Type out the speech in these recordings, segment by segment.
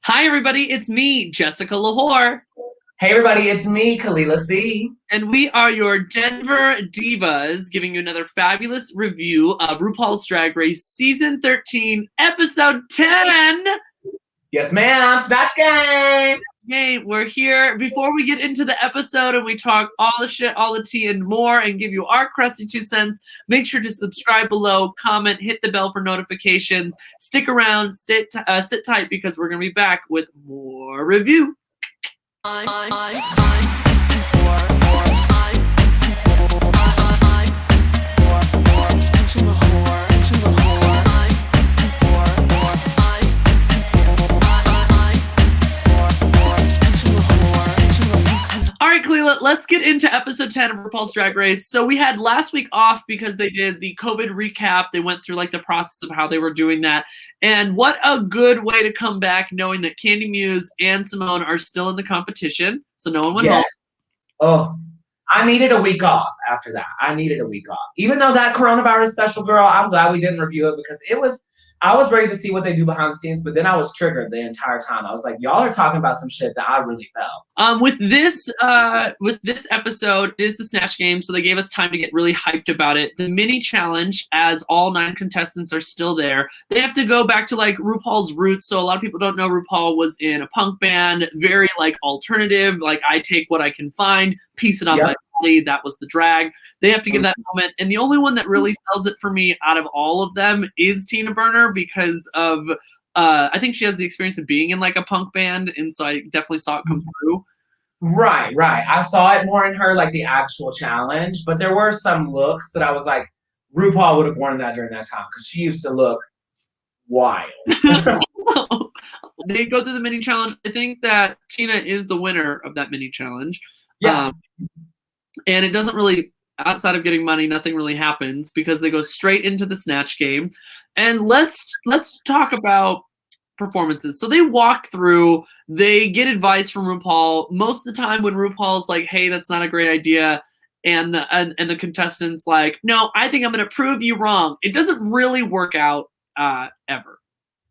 Hi, everybody. It's me, Jessica Lahore. Hey everybody, it's me, Kelela C. And we are your Denver Divas, giving you another fabulous review of RuPaul's Drag Race Season 13, Episode 10. Yes, ma'am. Snatch game. Hey, we're here. Before we get into the episode and we talk all the shit, all the tea, and more, and give you our crusty 2 cents, make sure to subscribe below, comment, hit the bell for notifications. Stick around, sit tight, because we're going to be back with more review. All right, Kelela, let's get into episode 10 of RuPaul's Drag Race. So we had last week off because they did the COVID recap. They went through like the process of how they were doing that. And what a good way to come back knowing that Candy Muse and Simone are still in the competition. So no one went home. Oh, I needed a week off after that. I needed a week off. Even though that coronavirus special, girl, I'm glad we didn't review it because I was ready to see what they do behind the scenes, but then I was triggered the entire time. I was like, y'all are talking about some shit that I really felt. With this episode is the Snatch Game, so they gave us time to get really hyped about it. The mini challenge, as all 9 contestants are still there, they have to go back to like RuPaul's roots. So a lot of people don't know RuPaul was in a punk band, very like alternative, like I take what I can find, piece it on my body. That was the drag. They have to give that moment. And the only one that really sells it for me out of all of them is Tina Berner because of I think she has the experience of being in like a punk band, and so I definitely saw it come through. Right. I saw it more in her like the actual challenge, but there were some looks that I was like, RuPaul would have worn that during that time because she used to look wild. They go through the mini challenge. I think that Tina is the winner of that mini challenge. Yeah. And it doesn't really, outside of getting money, nothing really happens because they go straight into the Snatch Game. And let's talk about performances. So they walk through, they get advice from RuPaul. Most of the time when RuPaul's like, hey, that's not a great idea, and the contestants like, no, I think I'm going to prove you wrong. It doesn't really work out ever.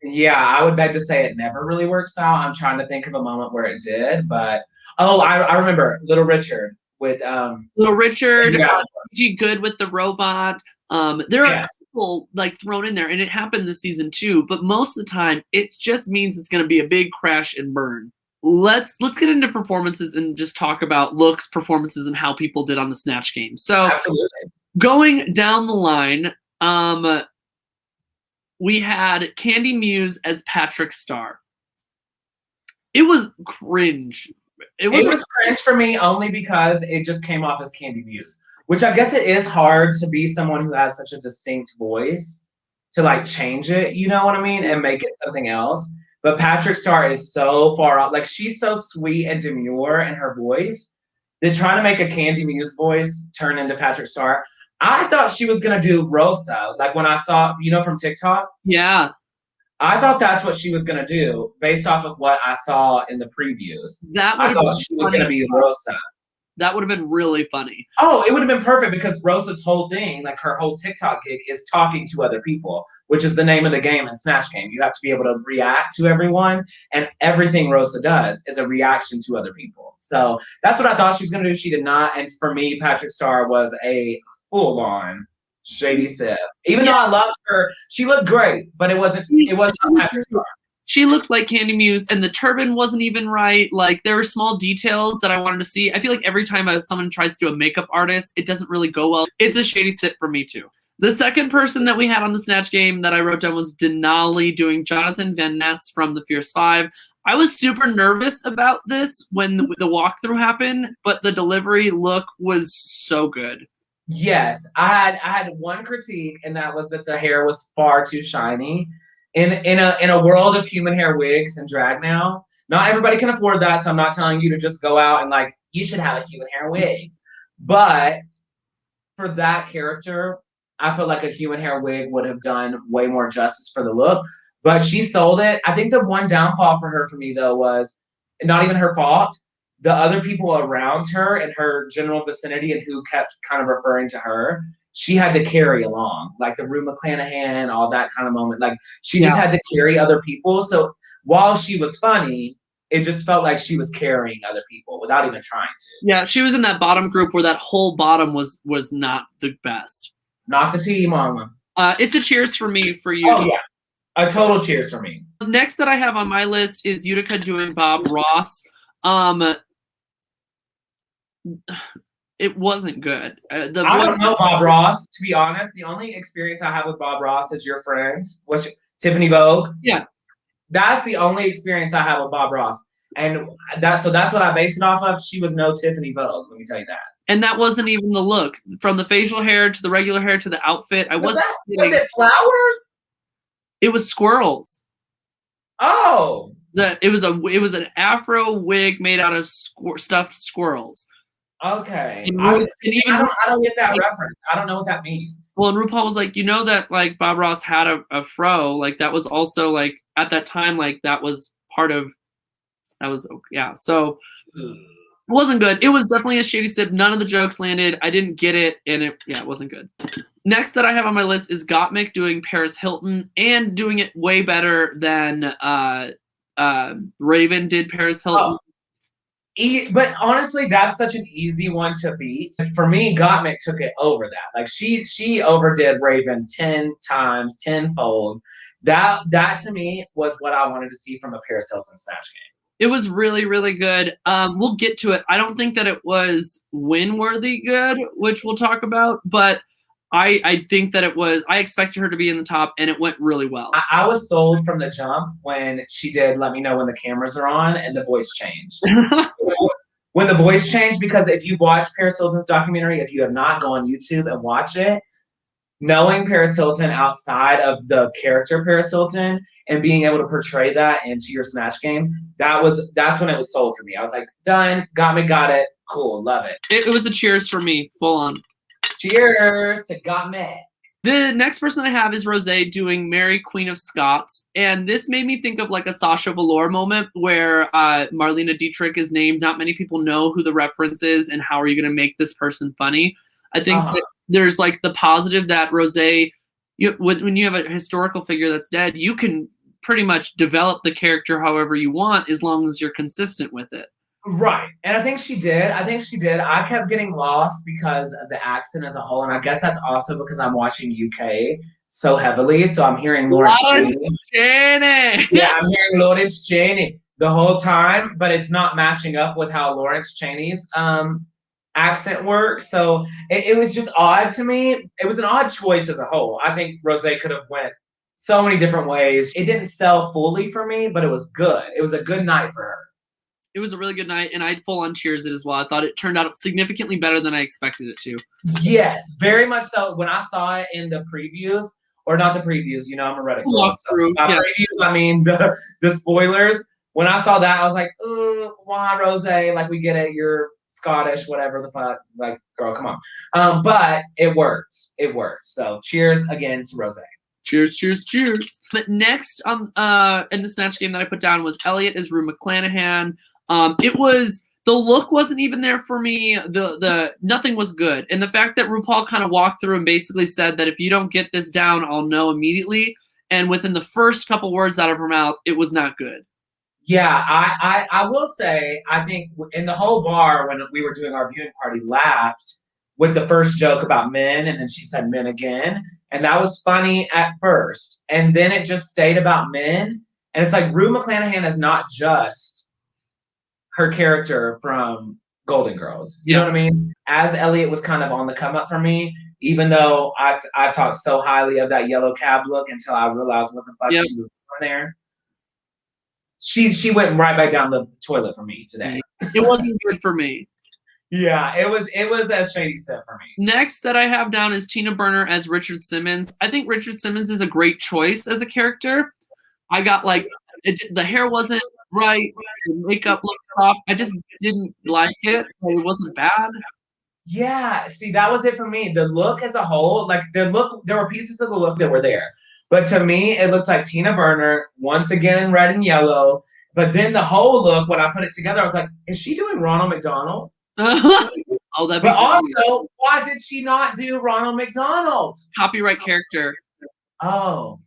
Yeah, I would beg to say it never really works out. I'm trying to think of a moment where it did, but I remember Little Richard with Little Richard, G Good with the robot. There are a couple like thrown in there, and it happened this season too. But most of the time, it just means it's going to be a big crash and burn. Let's get into performances and just talk about looks, performances, and how people did on the Snatch Game. So, absolutely. Going down the line, we had Candy Muse as Patrick Starr. It was cringe. It was cringe for me only because it just came off as Candy Muse, which I guess it is hard to be someone who has such a distinct voice to like change it, you know what I mean, and make it something else. But Patrick Starr is so far out. Like she's so sweet and demure in her voice that trying to make a Candy Muse voice turn into Patrick Starr, I thought she was gonna do Rosa. Like when I saw, from TikTok. Yeah. I thought that's what she was going to do based off of what I saw in the previews. I thought she was going to be Rosa. That would have been really funny. Oh, it would have been perfect because Rosa's whole thing, like her whole TikTok gig, is talking to other people, which is the name of the game in Snatch Game. You have to be able to react to everyone, and everything Rosa does is a reaction to other people. So that's what I thought she was going to do. She did not. And for me, Patrick Starr was a full-on shady Sip. Even though I loved her, she looked great, but it wasn't Patrick Starr. She looked like Candy Muse, and the turban wasn't even right. Like there were small details that I wanted to see. I feel like every time someone tries to do a makeup artist, it doesn't really go well. It's a shady Sip for me too. The second person that we had on the Snatch Game that I wrote down was Denali doing Jonathan Van Ness from the Fierce Five. I was super nervous about this when the walkthrough happened, but the delivery look was so good. Yes, I had one critique, and that was that the hair was far too shiny. In a world of human hair wigs and drag now, not everybody can afford that, so I'm not telling you to just go out and like, you should have a human hair wig. But for that character, I feel like a human hair wig would have done way more justice for the look. But she sold it. I think the one downfall for me, though, was not even her fault. The other people around her in her general vicinity and who kept kind of referring to her, she had to carry along, like the Rue Mcclanahan, all that kind of moment. Like she just had to carry other people. So while she was funny, it just felt like she was carrying other people without even trying to. Yeah, she was in that bottom group where that whole bottom was not the best. Not the tea, mama. It's a cheers for me for you. Oh, yeah. A total cheers for me. Next that I have on my list is Utica doing Bob Ross. It wasn't good. I don't know Bob Ross, to be honest. The only experience I have with Bob Ross is your friend, which Tiffany Vogue. Yeah. That's the only experience I have with Bob Ross. And that's what I based it off of. She was no Tiffany Vogue, let me tell you that. And that wasn't even the look. From the facial hair to the regular hair to the outfit. Was it flowers? It was squirrels. Oh. It was an afro wig made out of stuffed squirrels. Okay. I don't get that reference. I don't know what that means. Well, and RuPaul was like, you know that like Bob Ross had a fro, like that was also like at that time, like that was part of so it wasn't good. It was definitely a shady sip. None of the jokes landed. I didn't get it, and it wasn't good. Next that I have on my list is Gottmik doing Paris Hilton and doing it way better than Raven did Paris Hilton. But honestly, that's such an easy one to beat. For me, Gottmik took it over that. Like she overdid Raven 10 times, tenfold. That to me was what I wanted to see from a Paris Hilton Snatch Game. It was really, really good. We'll get to it. I don't think that it was win-worthy good, which we'll talk about, but I think that it was. I expected her to be in the top, and it went really well. I was sold from the jump when she did Let Me Know When the Cameras Are On, and the voice changed. When the voice changed, because if you watch Paris Hilton's documentary, if you have not, go on YouTube and watch it. Knowing Paris Hilton outside of the character Paris Hilton and being able to portray that into your Snatch Game, that's when it was sold for me. I was like, done, got it, cool, love it. It was a cheers for me, full on. Cheers to Gottmik. The next person I have is Rosé doing Mary, Queen of Scots. And this made me think of like a Sasha Velour moment where Marlena Dietrich is named. Not many people know who the reference is and how are you going to make this person funny. I think that there's like the positive that Rosé, when you have a historical figure that's dead, you can pretty much develop the character however you want as long as you're consistent with it. Right. And I think she did. I kept getting lost because of the accent as a whole. And I guess that's also because I'm watching UK so heavily. So I'm hearing Lawrence Chaney. Yeah, I'm hearing Lawrence Chaney the whole time, but it's not matching up with how Lawrence Chaney's accent works. So it was just odd to me. It was an odd choice as a whole. I think Rosé could have went so many different ways. It didn't sell fully for me, but it was good. It was a good night for her. It was a really good night, and I full on cheers it as well. I thought it turned out significantly better than I expected it to. Yes, very much so. When I saw it in the previews, or not the previews, I'm a Reddit girl. Previews, I mean the spoilers. When I saw that, I was like, ooh, why Rosé? Like, we get it, you're Scottish, whatever the fuck. Like, girl, come on. But it worked. It worked. So cheers again to Rosé. Cheers, cheers, cheers. But next in the Snatch Game that I put down was Elliot as Rue Mcclanahan. The look wasn't even there for me. The nothing was good. And the fact that RuPaul kind of walked through and basically said that if you don't get this down, I'll know immediately. And within the first couple words out of her mouth, it was not good. Yeah, I will say, I think in the whole bar when we were doing our viewing party laughed with the first joke about men, and then she said men again. And that was funny at first. And then it just stayed about men. And it's like Rue Mcclanahan is not just her character from Golden Girls. You know what I mean? As Elliot was kind of on the come up for me, even though I talked so highly of that yellow cab look until I realized what the fuck she was doing there. She went right back down the toilet for me today. It wasn't good for me. Yeah, it was as Shady said for me. Next that I have down is Tina Berner as Richard Simmons. I think Richard Simmons is a great choice as a character. I got the hair wasn't right, the makeup looked off. I just didn't like it, but it wasn't bad. Yeah, see, that was it for me. The look as a whole, there were pieces of the look that were there. But to me, it looked like Tina Berner, once again in red and yellow. But then the whole look, when I put it together, I was like, is she doing Ronald McDonald? Oh, that'd be But also, why did she not do Ronald McDonald? Copyright character. Oh.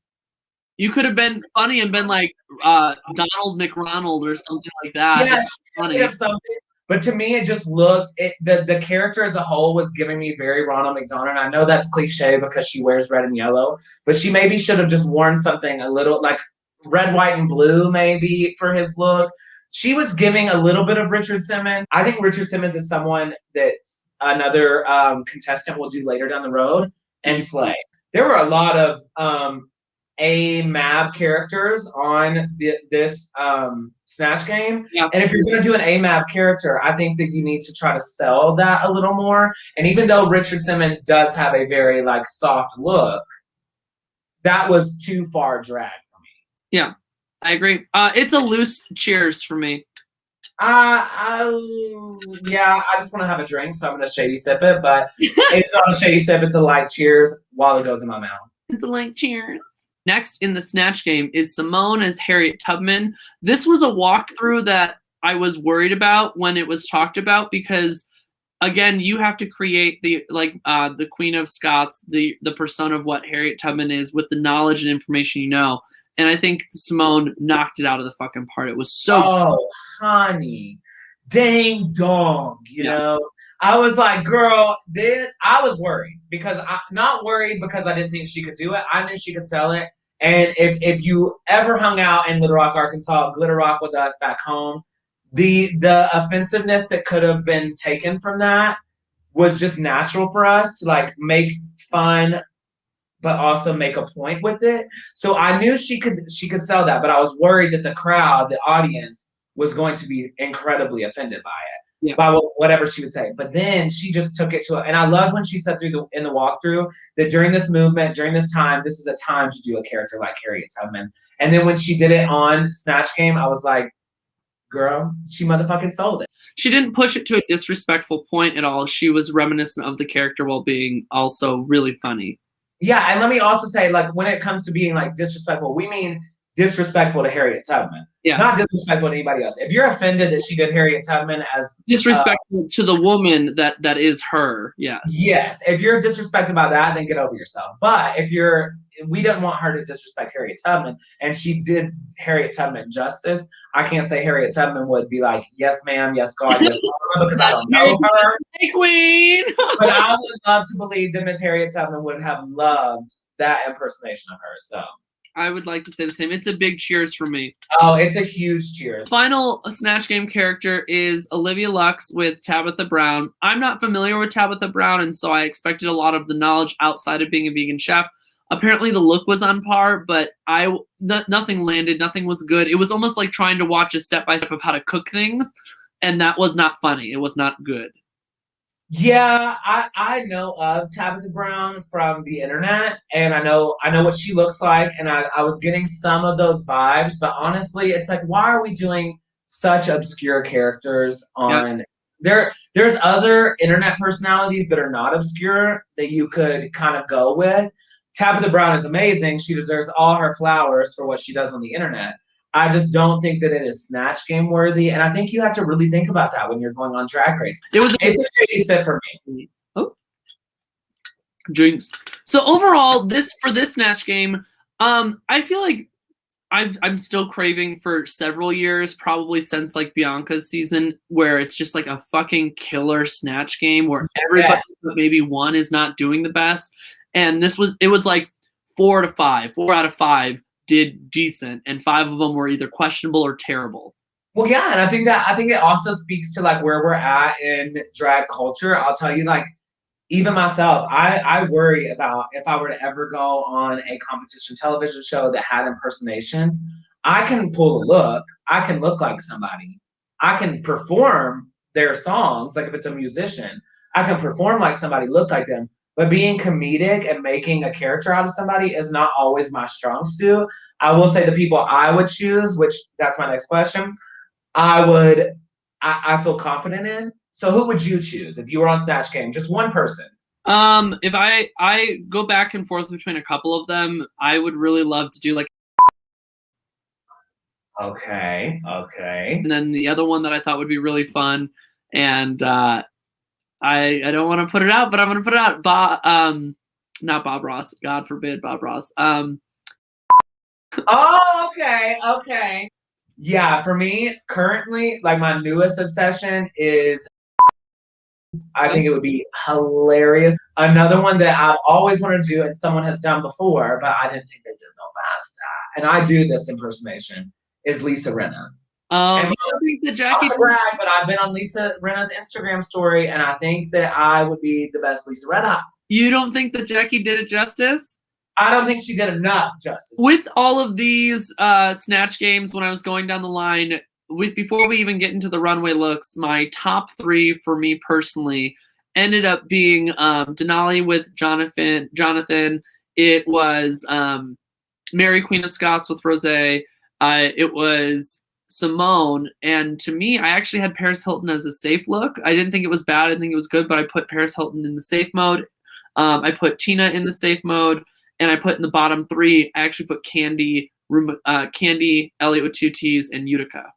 You could have been funny and been like Donald McRonald or something like that. Yeah, Funny. something. But to me, it just looked the character as a whole was giving me very Ronald McDonald. I know that's cliche because she wears red and yellow, but she maybe should have just worn something a little like red, white, and blue, maybe for his look. She was giving a little bit of Richard Simmons. I think Richard Simmons is someone that's another contestant will do later down the road and slay. There were a lot of AMAB characters on this Snatch Game. Yeah. And if you're going to do an AMAB character, I think that you need to try to sell that a little more. And even though Richard Simmons does have a very like soft look, that was too far dragged for me. Yeah, I agree. It's a loose cheers for me. Yeah, I just want to have a drink, so I'm going to shady sip it. But it's not a shady sip; it's a light cheers while it goes in my mouth. It's a light cheers. Next in the Snatch Game is Simone as Harriet Tubman. This was a walkthrough that I was worried about when it was talked about because, again, you have to create the Queen of Scots, the persona of what Harriet Tubman is with the knowledge and information you know. And I think Simone knocked it out of the fucking park. It was so. Oh, honey, dang dong, you know. I was like, girl, I was worried because not worried because I didn't think she could do it. I knew she could sell it. And if you ever hung out in Little Rock, Arkansas, Glitter Rock with us back home, the offensiveness that could have been taken from that was just natural for us to like make fun, but also make a point with it. So I knew she could sell that, but I was worried that the crowd, the audience, was going to be incredibly offended by it, by whatever she would say. But then she just took it to it. And I loved when she said in the walkthrough that during this movement, during this time, this is a time to do a character like Harriet Tubman. And then when she did it on Snatch Game, I was like, girl, she motherfucking sold it. She didn't push it to a disrespectful point at all. She was reminiscent of the character while being also really funny. Yeah, and let me also say, like, when it comes to being, like, disrespectful, we mean disrespectful to Harriet Tubman. Yes. Not disrespectful to anybody else. If you're offended that she did Harriet Tubman as... disrespectful to the woman that is her, yes. Yes. If you're disrespected by that, then get over yourself. But if you're... We didn't want her to disrespect Harriet Tubman, and she did Harriet Tubman justice. I can't say Harriet Tubman would be like, yes, ma'am, yes, God, yes, God, because I don't know her. Hey, queen! But I would love to believe that Miss Harriet Tubman would have loved that impersonation of her, so... I would like to say the same. It's a big cheers for me. Oh, it's a huge cheers. Final Snatch Game character is Olivia Lux with Tabitha Brown. I'm not familiar with Tabitha Brown, and so I expected a lot of the knowledge outside of being a vegan chef. Apparently the look was on par, but nothing landed. Nothing was good. It was almost like trying to watch a step-by-step of how to cook things, and that was not funny. It was not good. Yeah, I know of Tabitha Brown from the internet, and I know what she looks like, and I was getting some of those vibes, but honestly, it's like, why are we doing such obscure characters on... Yep. There's other internet personalities that are not obscure that you could kind of go with. Tabitha Brown is amazing. She deserves all her flowers for what she does on the internet. I just don't think that it is Snatch Game worthy, and I think you have to really think about that when you're going on Drag Race. It's a shady set for me. Oh, drinks. So overall, for this Snatch Game, I feel like I'm still craving for several years, probably since like Bianca's season, where it's just like a fucking killer Snatch Game where everybody but maybe one is not doing the best, and it was like 4 out of 5. Did decent, and 5 of them were either questionable or terrible. Well, yeah, and I think it also speaks to like where we're at in drag culture. I'll tell you, like, even myself, I worry about if I were to ever go on a competition television show that had impersonations. I can pull a look. I can look like somebody. I can perform their songs, like if it's a musician. I can perform like somebody, look like them. But being comedic and making a character out of somebody is not always my strong suit. I will say the people I would choose, which that's my next question, I feel confident in. So who would you choose if you were on Snatch Game? Just one person. If I go back and forth between a couple of them, I would really love to do like... Okay. And then the other one that I thought would be really fun, and I don't want to put it out, but I'm going to put it out. Not Bob Ross. God forbid Bob Ross. Oh, okay. Yeah, for me, currently, like my newest obsession is I think it would be hilarious. Another one that I've always wanted to do and someone has done before, but I didn't think they did no pasta. And I do this impersonation is Lisa Rinna. And You don't think that not Jackie? to brag, but I've been on Lisa Rinna's Instagram story, and I think that I would be the best Lisa Rinna. You don't think that Jackie did it justice? I don't think she did enough justice. With all of these snatch games, when I was going down the line, before we even get into the runway looks, my top 3 for me personally ended up being Denali with Jonathan. It was Mary Queen of Scots with Rosé. It was Simone, and to me, I actually had Paris Hilton as a safe look. I didn't think it was bad. I didn't think it was good, but I put Paris Hilton in the safe mode. I put Tina in the safe mode, and I put in the bottom 3. I actually put Candy, Elliot with 2 T's, and Utica.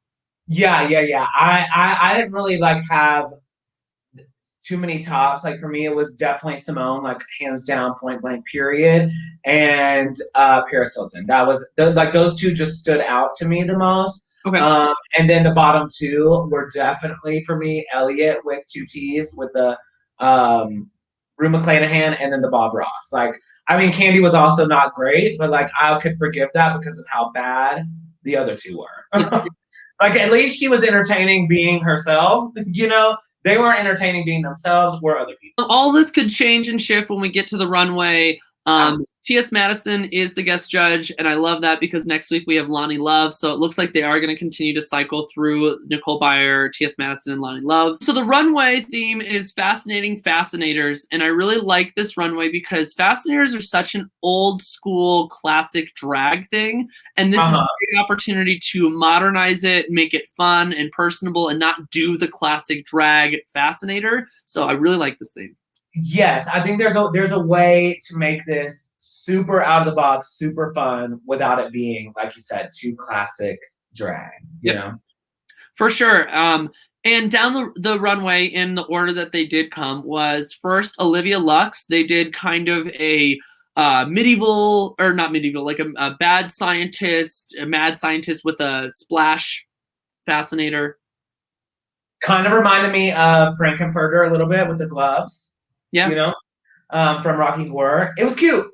Yeah. I didn't really like have too many tops. Like for me, it was definitely Simone, like hands down, point blank, period, and Paris Hilton. That was like those 2 just stood out to me the most. Okay. And then the bottom 2 were definitely for me Elliot with 2 T's with the Rue Mcclanahan and then the Bob Ross. Like I mean, Candy was also not great, but like I could forgive that because of how bad the other 2 were. Like at least she was entertaining being herself, you know. They weren't entertaining being themselves, we're other people. All this could change and shift when we get to the runway. T.S. Madison is the guest judge, and I love that because next week we have Loni Love, so it looks like they are going to continue to cycle through Nicole Byer, T.S. Madison, and Loni Love. So the runway theme is Fascinating Fascinators, and I really like this runway because Fascinators are such an old school classic drag thing, and this is a great opportunity to modernize it, make it fun and personable, and not do the classic drag Fascinator. So I really like this theme. Yes, I think there's a way to make this super out of the box, super fun without it being, like you said, too classic drag. You know? For sure. And down the runway in the order that they did come was first Olivia Lux. They did kind of a medieval, or not medieval, like a mad scientist with a splash fascinator. Kind of reminded me of Frankenfurter a little bit with the gloves. Yeah. You know, from Rocky Horror. It was cute.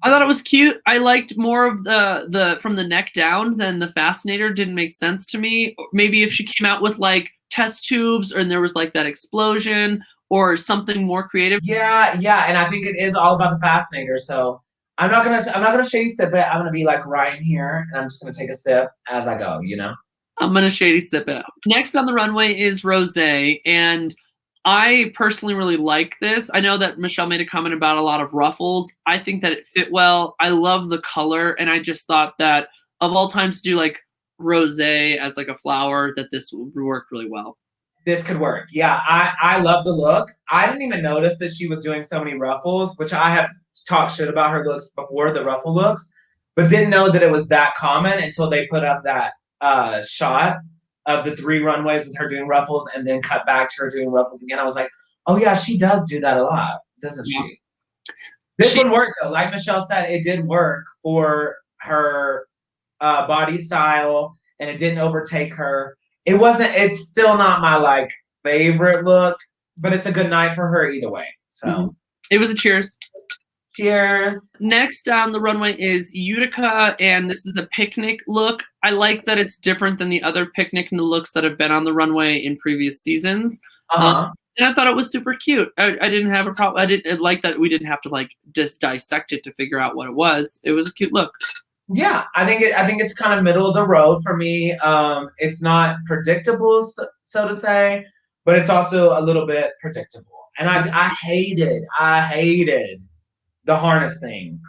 I thought it was cute. I liked more of the from the neck down than the fascinator. Didn't make sense to me. Maybe if she came out with like test tubes and there was like that explosion or something more creative. Yeah, and I think it is all about the fascinator. So I'm not gonna shady sip it. I'm gonna be like right in here and I'm just gonna take a sip as I go, you know? I'm gonna shady sip it. Next on the runway is Rosé, and I personally really like this. I know that Michelle made a comment about a lot of ruffles. I think that it fit well. I love the color, and I just thought that of all times to do like rosé as like a flower, that this would work really well. This could work. Yeah, I love the look. I didn't even notice that she was doing so many ruffles, which I have talked shit about her looks before, the ruffle looks, but didn't know that it was that common until they put up that shot of the 3 runways with her doing ruffles and then cut back to her doing ruffles again. I was like, oh yeah, she does do that a lot, doesn't she? This one worked though. Like Michelle said, it did work for her body style and it didn't overtake her. It's still not my like favorite look, but it's a good night for her either way. So it was a cheers. Cheers. Next on the runway is Utica, and this is a picnic look. I like that it's different than the other picnic looks that have been on the runway in previous seasons. And I thought it was super cute. I didn't have a problem. I didn't like that we didn't have to like just dissect it to figure out what it was. It was a cute look. Yeah, I think it's kind of middle of the road for me. It's not predictable, so to say, but it's also a little bit predictable. And I hated the harness thing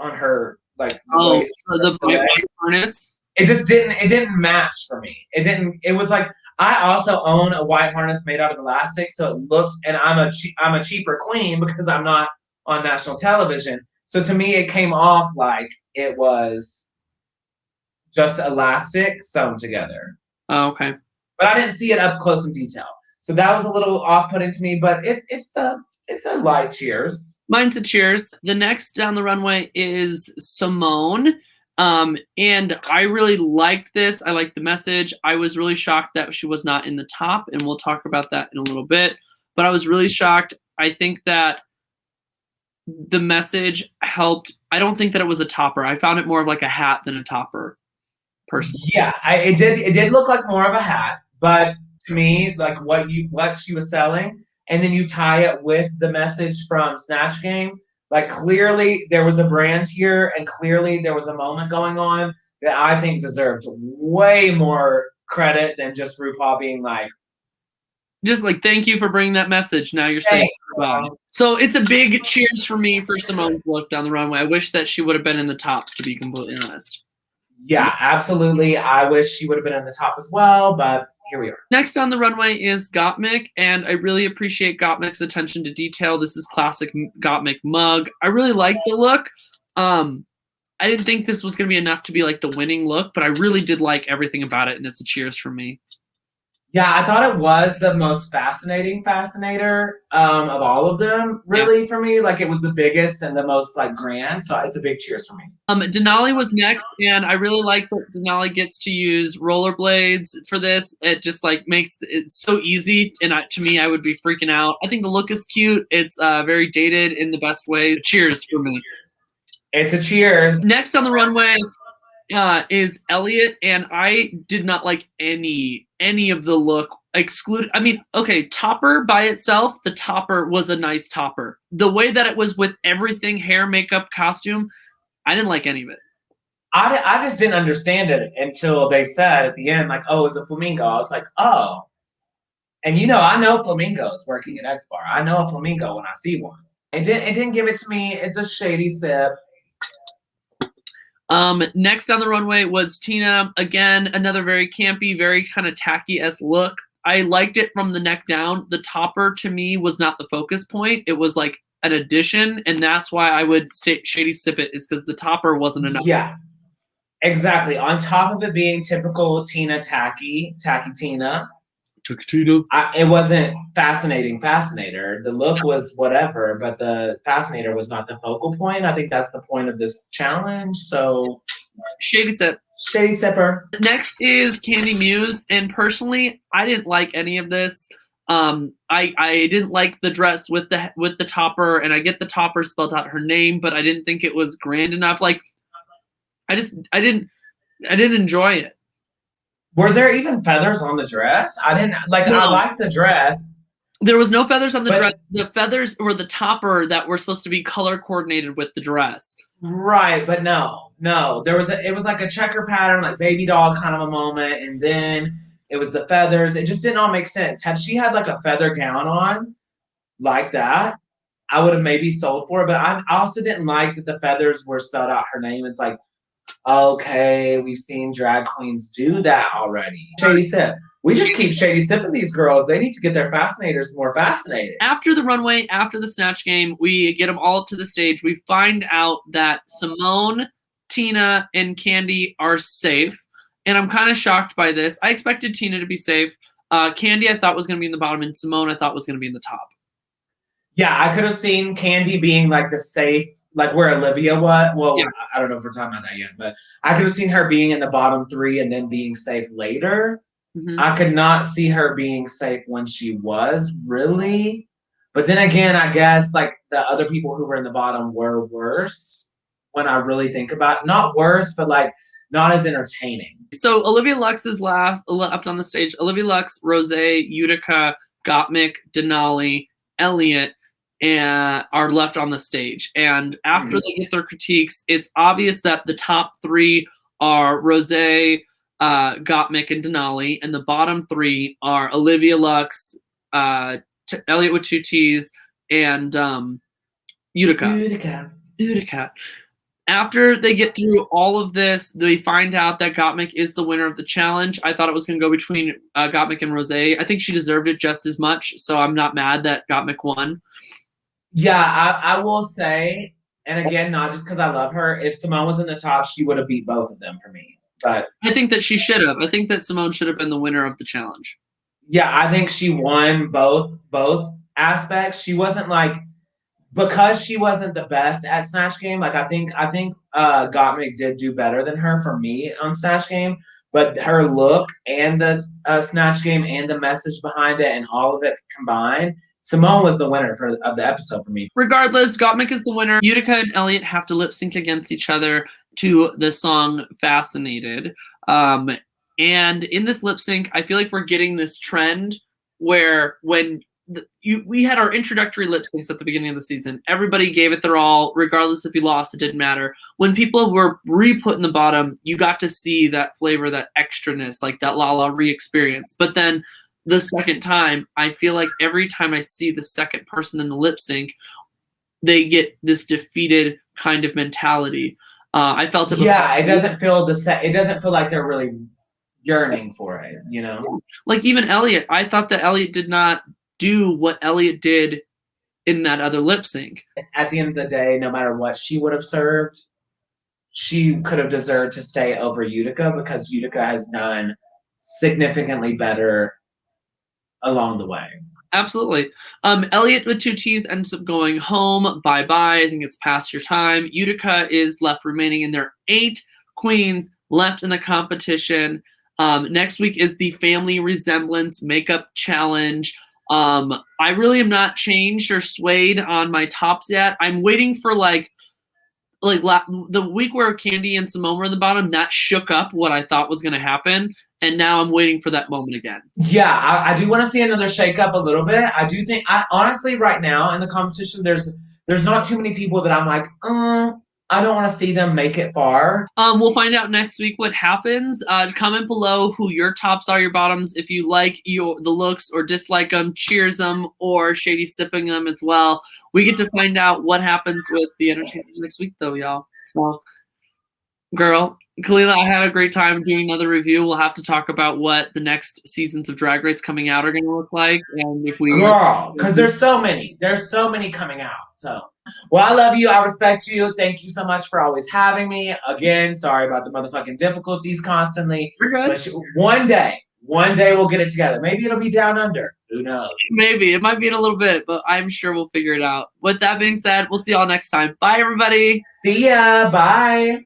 on her, like the white harness. It didn't match for me. It was like, I also own a white harness made out of elastic, so it looked, and I'm a cheaper queen because I'm not on national television. So to me, it came off like it was just elastic sewn together. Oh, okay. But I didn't see it up close in detail. So that was a little off-putting to me, but it's a light cheers. Mine's a cheers. The next down the runway is Simone. And I really liked this. I liked the message. I was really shocked that she was not in the top, and we'll talk about that in a little bit. But I was really shocked. I think that the message helped. I don't think that it was a topper. I found it more of like a hat than a topper, personally. Yeah, it did look like more of a hat, but to me, like what she was selling, and then you tie it with the message from Snatch Game. Like clearly there was a brand here, and clearly there was a moment going on that I think deserves way more credit than just RuPaul being like, just like, thank you for bringing that message. Now you're saying goodbye. So it's a big cheers for me for Simone's look down the runway. I wish that she would have been in the top, to be completely honest. Yeah, absolutely. I wish she would have been in the top as well, but here we are. Next on the runway is Gottmik, and I really appreciate Gottmik's attention to detail. This is classic Gottmik mug. I really like the look. I didn't think this was going to be enough to be like the winning look, but I really did like everything about it, and it's a cheers for me. Yeah, I thought it was the most fascinating fascinator of all of them, really, for me. Like, it was the biggest and the most, like, grand, so it's a big cheers for me. Denali was next, and I really like that Denali gets to use rollerblades for this. It just, like, makes it so easy, and to me, I would be freaking out. I think the look is cute. It's very dated in the best way. Cheers for me. It's a cheers. Next on the runway is Elliot, and I did not like any of the look. Okay, topper by itself, the topper was a nice topper. The way that it was with everything, hair, makeup, costume, I didn't like any of it. I just didn't understand it until they said at the end, like, oh, it's a flamingo. I was like, oh. And I know flamingos working at X Bar. I know a flamingo when I see one. It didn't give it to me. It's a shady sip. Next on the runway was Tina. Again, another very campy, very kind of tacky-esque look. I liked it from the neck down. The topper, to me, was not the focus point. It was like an addition, and that's why I would say shady sip it, is because the topper wasn't enough. Yeah, exactly. On top of it being typical Tina tacky Tina. It wasn't fascinator. The look was whatever, but the fascinator was not the focal point. I think that's the point of this challenge. So shady sipper. Next is Candy Muse, and personally, I didn't like any of this. I didn't like the dress with the topper, and I get the topper spelled out her name, but I didn't think it was grand enough. Like, I didn't enjoy it. Were there even feathers on the dress? I didn't like. No. I liked the dress. There was no feathers on the dress. The feathers were the topper that were supposed to be color coordinated with the dress. Right, but no. It was like a checker pattern, like baby doll kind of a moment, and then it was the feathers. It just didn't all make sense. Had she had like a feather gown on like that, I would have maybe sold for it. But I also didn't like that the feathers were spelled out her name. It's like, okay, we've seen drag queens do that already. Shady sip. We just keep shady sipping these girls. They need to get their fascinators more fascinated. After the runway, after the Snatch Game, we get them all up to the stage. We find out that Simone, Tina, and Candy are safe. And I'm kind of shocked by this. I expected Tina to be safe. Candy, I thought was going to be in the bottom, and Simone, I thought was going to be in the top. Yeah, I could have seen Candy being like the safe, like where Olivia was. Well, yeah. I don't know if we're talking about that yet, but I could have seen her being in the bottom three and then being safe later. Mm-hmm. I could not see her being safe when she was, really. But then again, I guess like the other people who were in the bottom were worse when I really think about it. Not worse, but like not as entertaining. So Olivia Lux is left on the stage. Olivia Lux, Rosé, Utica, Gottmik, Denali, Elliot, and are left on the stage. And after they get their critiques, it's obvious that the top three are Rosé, Gottmik, and Denali, and the bottom three are Olivia Lux, Elliot with two T's, and Utica. After they get through all of this, they find out that Gottmik is the winner of the challenge. I thought it was going to go between Gottmik and Rosé. I think she deserved it just as much, so I'm not mad that Gottmik won. Yeah, I will say, and again, not just because I love her, if Simone was in the top, she would have beat both of them for me. But I think that she should have. I think that Simone should have been the winner of the challenge. Yeah, I think she won both aspects. She wasn't like because she wasn't the best at Snatch Game. Like I think Gottmik did do better than her for me on Snatch Game. But her look and the Snatch Game and the message behind it and all of it combined, Simone was the winner of the episode for me. Regardless, Gottmik is the winner. Utica and Elliot have to lip sync against each other to the song Fascinated. And in this lip sync, I feel like we're getting this trend where when we had our introductory lip syncs at the beginning of the season, everybody gave it their all, regardless if you lost, it didn't matter. When people were re-put in the bottom, you got to see that flavor, that extraness, like that La La re-experience. But then the second time, I feel like every time I see the second person in the lip sync, they get this defeated kind of mentality. I felt it. Yeah, it doesn't feel it doesn't feel like they're really yearning for it, you know? Like even Elliot, I thought that Elliot did not do what Elliot did in that other lip sync. At the end of the day, no matter what she would have served, she could have deserved to stay over Utica because Utica has done significantly better along the way. Absolutely. Elliot with 2 T's ends up going home. Bye-bye. I think it's past your time. Utica is left remaining in their 8 queens left in the competition. Next week is the Family Resemblance Makeup Challenge. I really am not changed or swayed on my tops yet. I'm waiting for the week where Candy and Simone were in the bottom, that shook up what I thought was going to happen. And now I'm waiting for that moment again. Yeah, I do want to see another shake up a little bit. I do think, honestly, right now in the competition, there's not too many people that I'm like, I don't want to see them make it far. We'll find out next week what happens. Comment below who your tops are, your bottoms. If you like the looks or dislike them, cheers them, or shady sipping them as well. We get to find out what happens with the entertainers next week, though, y'all. So, girl, Kelela, I had a great time doing another review. We'll have to talk about what the next seasons of Drag Race coming out are going to look like, and if we because there's so many coming out. So, well, I love you. I respect you. Thank you so much for always having me. Again, sorry about the motherfucking difficulties constantly. We're good. But one day we'll get it together. Maybe it'll be down under. Who knows? Maybe. It might be in a little bit, but I'm sure we'll figure it out. With that being said, we'll see y'all next time. Bye, everybody. See ya. Bye.